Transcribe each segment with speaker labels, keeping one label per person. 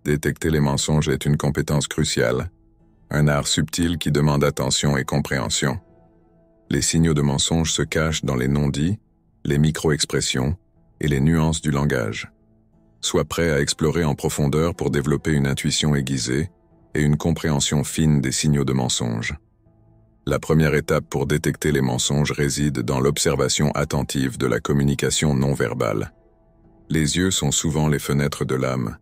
Speaker 1: Détecter les mensonges est une compétence cruciale, un art subtil qui demande attention et compréhension. Les signaux de mensonges se cachent dans les non-dits, les micro-expressions et les nuances du langage. Sois prêt à explorer en profondeur pour développer une intuition aiguisée et une compréhension fine des signaux de mensonges. La première étape pour détecter les mensonges réside dans l'observation attentive de la communication non verbale. Les yeux sont souvent les fenêtres de l'âme.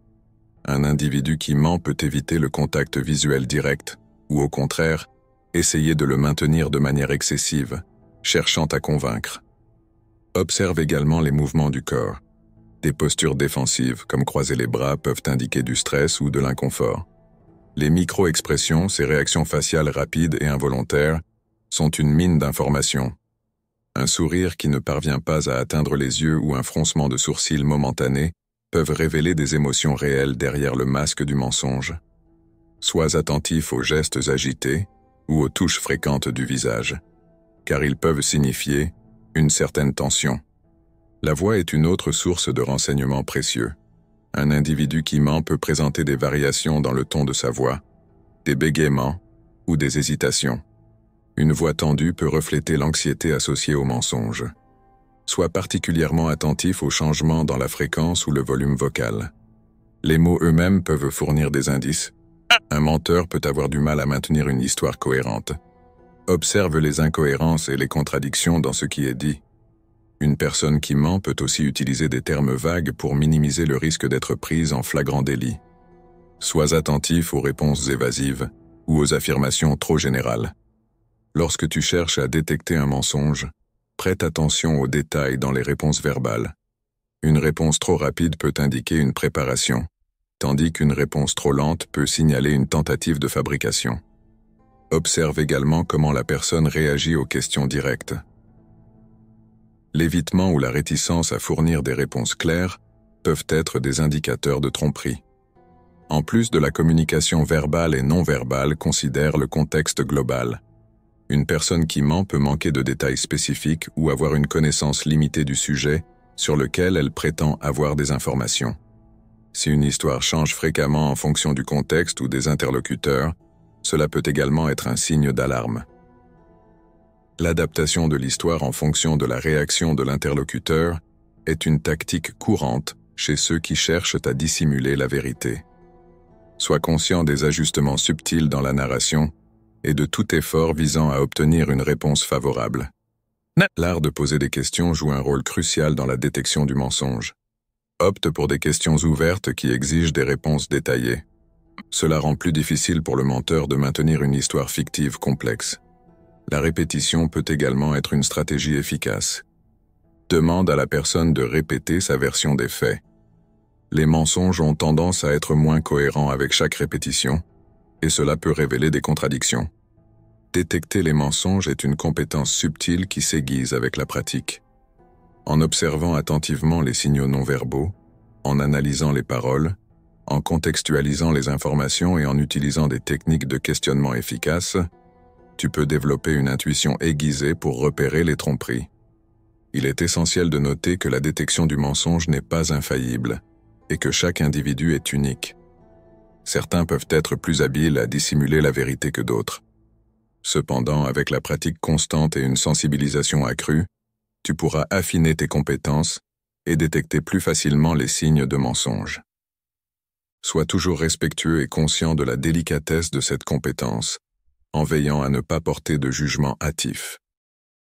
Speaker 1: Un individu qui ment peut éviter le contact visuel direct, ou au contraire, essayer de le maintenir de manière excessive, cherchant à convaincre. Observe également les mouvements du corps. Des postures défensives, comme croiser les bras, peuvent indiquer du stress ou de l'inconfort. Les micro-expressions, ces réactions faciales rapides et involontaires, sont une mine d'informations. Un sourire qui ne parvient pas à atteindre les yeux ou un froncement de sourcils momentané peuvent révéler des émotions réelles derrière le masque du mensonge. Sois attentif aux gestes agités ou aux touches fréquentes du visage, car ils peuvent signifier une certaine tension. La voix est une autre source de renseignements précieux. Un individu qui ment peut présenter des variations dans le ton de sa voix, des bégaiements ou des hésitations. Une voix tendue peut refléter l'anxiété associée au mensonge. Sois particulièrement attentif aux changements dans la fréquence ou le volume vocal. Les mots eux-mêmes peuvent fournir des indices. Un menteur peut avoir du mal à maintenir une histoire cohérente. Observe les incohérences et les contradictions dans ce qui est dit. Une personne qui ment peut aussi utiliser des termes vagues pour minimiser le risque d'être prise en flagrant délit. Sois attentif aux réponses évasives ou aux affirmations trop générales. Lorsque tu cherches à détecter un mensonge, prête attention aux détails dans les réponses verbales. Une réponse trop rapide peut indiquer une préparation, tandis qu'une réponse trop lente peut signaler une tentative de fabrication. Observe également comment la personne réagit aux questions directes. L'évitement ou la réticence à fournir des réponses claires peuvent être des indicateurs de tromperie. En plus de la communication verbale et non verbale, considère le contexte global. Une personne qui ment peut manquer de détails spécifiques ou avoir une connaissance limitée du sujet sur lequel elle prétend avoir des informations. Si une histoire change fréquemment en fonction du contexte ou des interlocuteurs, cela peut également être un signe d'alarme. L'adaptation de l'histoire en fonction de la réaction de l'interlocuteur est une tactique courante chez ceux qui cherchent à dissimuler la vérité. Sois conscient des ajustements subtils dans la narration et de tout effort visant à obtenir une réponse favorable. L'art de poser des questions joue un rôle crucial dans la détection du mensonge. Opte pour des questions ouvertes qui exigent des réponses détaillées. Cela rend plus difficile pour le menteur de maintenir une histoire fictive complexe. La répétition peut également être une stratégie efficace. Demande à la personne de répéter sa version des faits. Les mensonges ont tendance à être moins cohérents avec chaque répétition, et cela peut révéler des contradictions. Détecter les mensonges est une compétence subtile qui s'aiguise avec la pratique. En observant attentivement les signaux non-verbaux, en analysant les paroles, en contextualisant les informations et en utilisant des techniques de questionnement efficaces, tu peux développer une intuition aiguisée pour repérer les tromperies. Il est essentiel de noter que la détection du mensonge n'est pas infaillible et que chaque individu est unique. Certains peuvent être plus habiles à dissimuler la vérité que d'autres. Cependant, avec la pratique constante et une sensibilisation accrue, tu pourras affiner tes compétences et détecter plus facilement les signes de mensonge. Sois toujours respectueux et conscient de la délicatesse de cette compétence, en veillant à ne pas porter de jugement hâtif.